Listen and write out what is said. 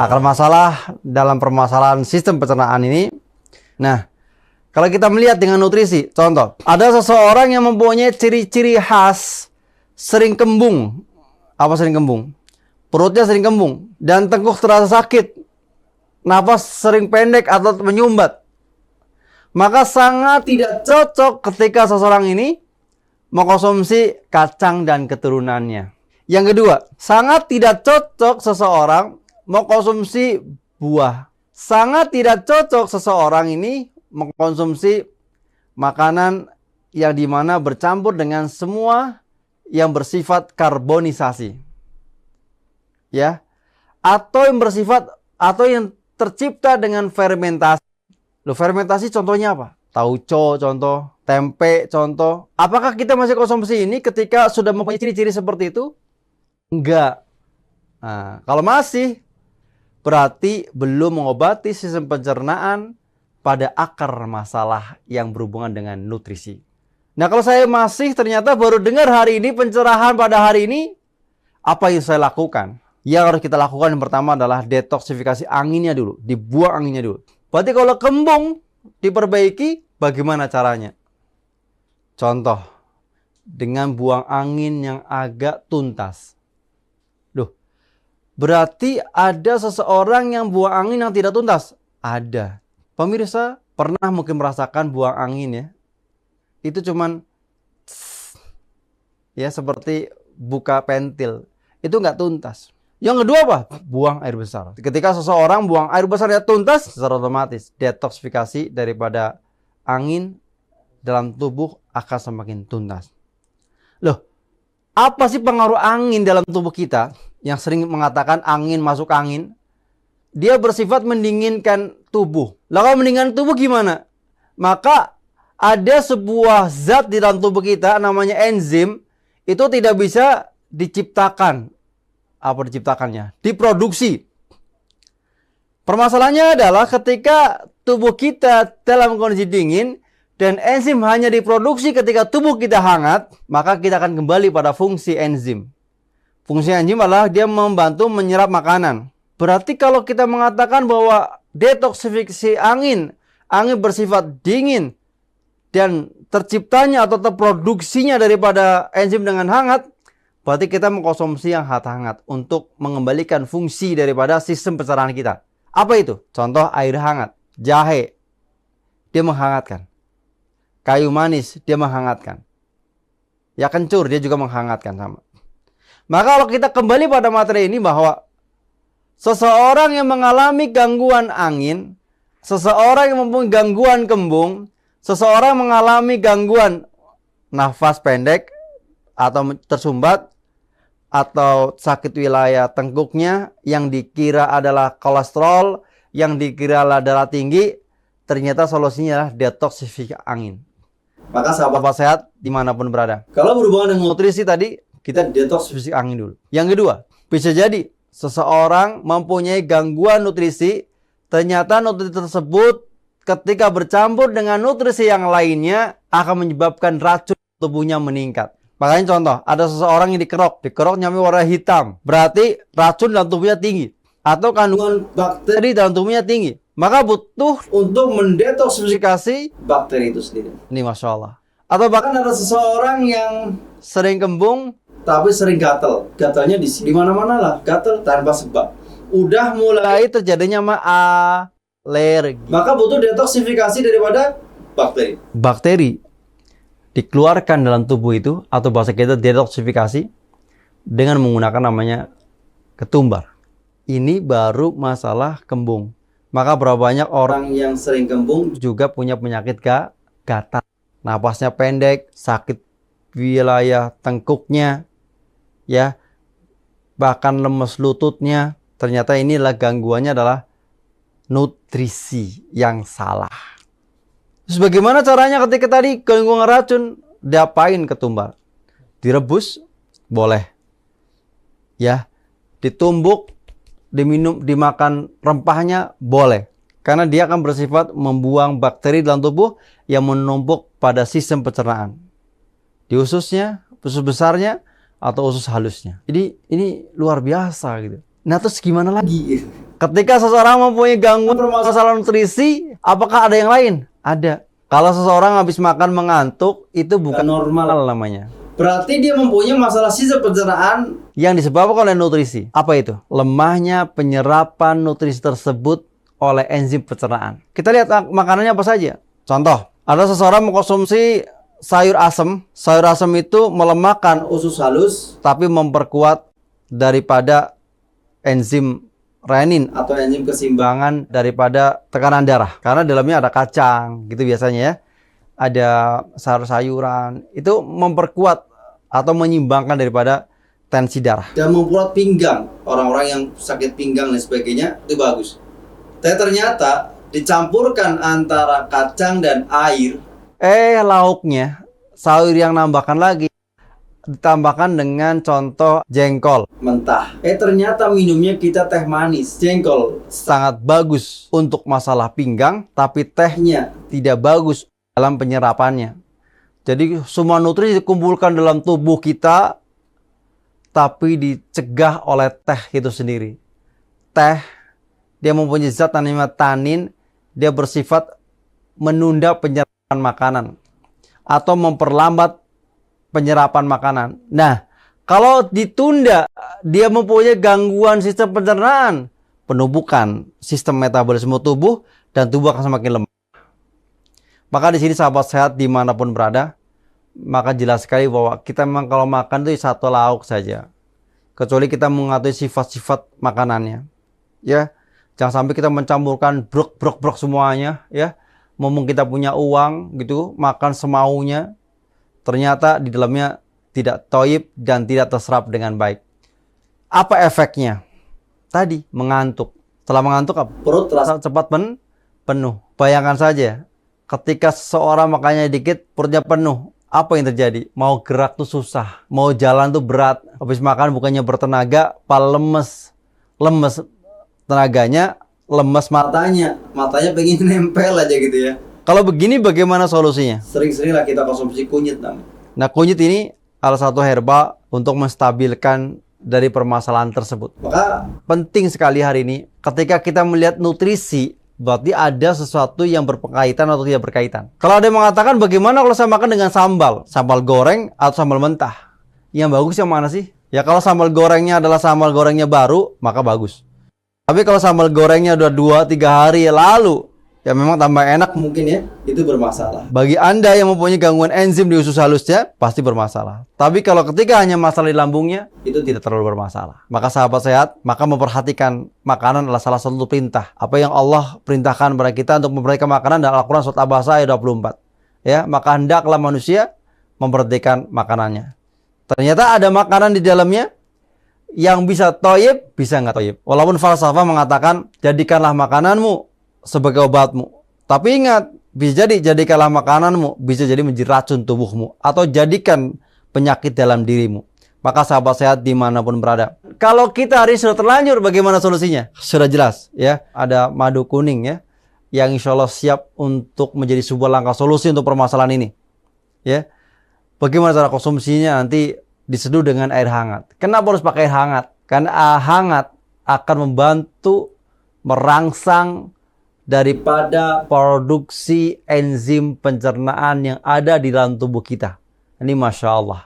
akar masalah dalam permasalahan sistem pencernaan ini. Nah, kalau kita melihat dengan nutrisi, contoh, ada seseorang yang mempunyai ciri-ciri khas sering kembung. Apa sering kembung? Perutnya sering kembung dan tengkuk terasa sakit. Nafas sering pendek atau menyumbat. Maka sangat tidak cocok ketika seseorang ini mengkonsumsi kacang dan keturunannya. Yang kedua, sangat tidak cocok seseorang mengkonsumsi buah. Sangat tidak cocok seseorang ini mengkonsumsi makanan yang dimana bercampur dengan semua yang bersifat karbonisasi. Ya. Atau yang bersifat, atau yang tercipta dengan fermentasi. Loh, fermentasi contohnya apa? Tauco contoh, tempe contoh. Apakah kita masih konsumsi ini ketika sudah mempunyai ciri-ciri seperti itu? Enggak. Nah, kalau masih, berarti belum mengobati sistem pencernaan pada akar masalah yang berhubungan dengan nutrisi. Nah, kalau saya masih ternyata baru dengar hari ini pencerahan pada hari ini, apa yang saya lakukan? Yang harus kita lakukan yang pertama adalah detoksifikasi anginnya dulu, dibuang anginnya dulu. Berarti kalau kembung diperbaiki, bagaimana caranya? Contoh, dengan buang angin yang agak tuntas. Loh, berarti ada seseorang yang buang angin yang tidak tuntas? Ada. Pemirsa pernah mungkin merasakan buang angin ya. Itu cuman ya seperti buka pentil. Itu nggak tuntas. Yang kedua apa? Buang air besar. Ketika seseorang buang air besar ya tuntas, secara otomatis detoksifikasi daripada angin dalam tubuh akan semakin tuntas. Loh, apa sih pengaruh angin dalam tubuh kita? Yang sering mengatakan angin masuk angin. Dia bersifat mendinginkan tubuh. Lalu kalau mendinginkan tubuh gimana? Maka ada sebuah zat di dalam tubuh kita namanya enzim. Itu tidak bisa diciptakan. Apa diciptakannya? Diproduksi. Permasalahannya adalah ketika tubuh kita dalam kondisi dingin dan enzim hanya diproduksi ketika tubuh kita hangat, maka kita akan kembali pada fungsi enzim. Fungsi enzim adalah dia membantu menyerap makanan. Berarti kalau kita mengatakan bahwa detoksifikasi angin bersifat dingin dan terciptanya atau terproduksinya daripada enzim dengan hangat, berarti kita mengkonsumsi yang hangat untuk mengembalikan fungsi daripada sistem pencernaan kita. Apa itu? Contoh air hangat, jahe, dia menghangatkan. Kayu manis, dia menghangatkan. Ya kencur, dia juga menghangatkan sama. Maka kalau kita kembali pada materi ini bahwa seseorang yang mengalami gangguan angin, seseorang yang mempunyai gangguan kembung, seseorang mengalami gangguan nafas pendek atau tersumbat, atau sakit wilayah tengkuknya yang dikira adalah kolesterol, yang dikira adalah darah tinggi, ternyata solusinya adalah detoksifikasi angin. Maka sahabat sehat dimanapun berada, kalau berhubungan dengan nutrisi tadi, kita detoksifikasi angin dulu. Yang kedua, bisa jadi seseorang mempunyai gangguan nutrisi, ternyata nutrisi tersebut ketika bercampur dengan nutrisi yang lainnya akan menyebabkan racun tubuhnya meningkat. Makanya contoh, ada seseorang yang dikerok nyampe warna hitam, berarti racun dalam tubuhnya tinggi, atau kandungan bakteri dalam tubuhnya tinggi. Maka butuh untuk mendetoksifikasi bakteri itu sendiri. Ini Masya Allah. Atau bahkan ada seseorang yang sering kembung, tapi sering gatal. Gatalnya di mana-mana lah, gatal tanpa sebab. Udah mulai terjadinya alergi. Maka butuh detoksifikasi daripada bakteri. Bakteri dikeluarkan dalam tubuh itu, atau bahasa kita detoksifikasi dengan menggunakan namanya ketumbar. Ini baru masalah kembung. Maka berapa banyak orang yang sering kembung juga punya penyakit gatal. Napasnya pendek, sakit wilayah tengkuknya, ya, bahkan lemes lututnya. Ternyata inilah gangguannya adalah nutrisi yang salah. Terus bagaimana caranya ketika tadi gangguan racun? Diapain ketumbar? Direbus? Boleh. Ya, ditumbuk, diminum, dimakan rempahnya? Boleh. Karena dia akan bersifat membuang bakteri dalam tubuh yang menumpuk pada sistem pencernaan. Di ususnya, usus besarnya, atau usus halusnya. Jadi ini luar biasa gitu. Nah terus gimana lagi? Ketika seseorang mempunyai gangguan permasalahan nutrisi, apakah ada yang lain? Ada. Kalau seseorang habis makan mengantuk, itu bukan normal namanya. Berarti dia mempunyai masalah sistem pencernaan yang disebabkan oleh nutrisi. Apa itu? Lemahnya penyerapan nutrisi tersebut oleh enzim pencernaan. Kita lihat makanannya apa saja. Contoh, ada seseorang mengkonsumsi sayur asem. Sayur asem itu melemahkan usus halus, tapi memperkuat daripada enzim renin atau enzim keseimbangan daripada tekanan darah. Karena dalamnya ada kacang, gitu biasanya ya. Ada sayur-sayuran, itu memperkuat atau menyimbangkan daripada tensi darah. Dan membuat pinggang, orang-orang yang sakit pinggang dan sebagainya, itu bagus. Tapi ternyata dicampurkan antara kacang dan air. Lauknya, sayur yang nambahkan lagi, ditambahkan dengan contoh jengkol mentah. Ternyata minumnya kita teh manis. Jengkol sangat bagus untuk masalah pinggang, tapi tehnya tidak bagus dalam penyerapannya. Jadi semua nutrisi dikumpulkan dalam tubuh kita, tapi dicegah oleh teh itu sendiri. Teh, dia mempunyai zat namanya tanin, dia bersifat menunda penyerapan makanan atau memperlambat penyerapan makanan. Nah, kalau ditunda, dia mempunyai gangguan sistem pencernaan, penumpukan sistem metabolisme tubuh, dan tubuh akan semakin lemah. Maka di sini sahabat sehat dimanapun berada, maka jelas sekali bahwa kita memang kalau makan itu satu lauk saja, kecuali kita mengatur sifat-sifat makanannya. Ya, jangan sampai kita mencampurkan brok semuanya. Ya, ngomong kita punya uang gitu, makan semaunya. Ternyata di dalamnya tidak thayyib dan tidak terserap dengan baik. Apa efeknya? Tadi mengantuk. Setelah mengantuk apa? Perut terasa cepat penuh. Bayangkan saja, ketika seseorang makannya dikit, perutnya penuh. Apa yang terjadi? Mau gerak tuh susah. Mau jalan tuh berat. Habis makan bukannya bertenaga, malah lemes. Lemes tenaganya, lemes matanya. Matanya pengen nempel aja gitu ya. Kalau begini bagaimana solusinya? Sering-seringlah kita konsumsi kunyit namanya. Nah, kunyit ini salah satu herbal untuk menstabilkan dari permasalahan tersebut. Maka penting sekali hari ini ketika kita melihat nutrisi, berarti ada sesuatu yang berkaitan atau tidak berkaitan. Kalau ada yang mengatakan bagaimana kalau saya makan dengan sambal? Sambal goreng atau sambal mentah? Yang bagus yang mana sih? Ya kalau sambal gorengnya adalah sambal gorengnya baru, maka bagus. Tapi kalau sambal gorengnya udah 2-3 hari lalu, ya memang tambah enak mungkin ya, itu bermasalah. Bagi Anda yang mempunyai gangguan enzim di usus halusnya, pasti bermasalah. Tapi kalau ketika hanya masalah di lambungnya, itu tidak terlalu bermasalah. Maka sahabat sehat, maka memperhatikan makanan adalah salah satu perintah. Apa yang Allah perintahkan kepada kita untuk memperhatikan makanan dalam Al-Quran surat Abasa ayat 24. Ya, maka hendaklah manusia memperhatikan makanannya. Ternyata ada makanan di dalamnya yang bisa thayyib, bisa nggak thayyib. Walaupun falsafah mengatakan, jadikanlah makananmu sebagai obatmu. Tapi ingat, bisa jadi jadikanlah makananmu, bisa jadi menjadi racun tubuhmu, atau jadikan penyakit dalam dirimu. Maka sahabat sehat dimanapun berada, kalau kita hari sudah terlanjur, bagaimana solusinya? Sudah jelas ya, ada madu kuning ya, yang insya Allah siap untuk menjadi sebuah langkah solusi untuk permasalahan ini. Ya, bagaimana cara konsumsinya? Nanti diseduh dengan air hangat. Kenapa harus pakai air hangat? Karena air hangat akan membantu merangsang daripada produksi enzim pencernaan yang ada di dalam tubuh kita. Ini Masya Allah.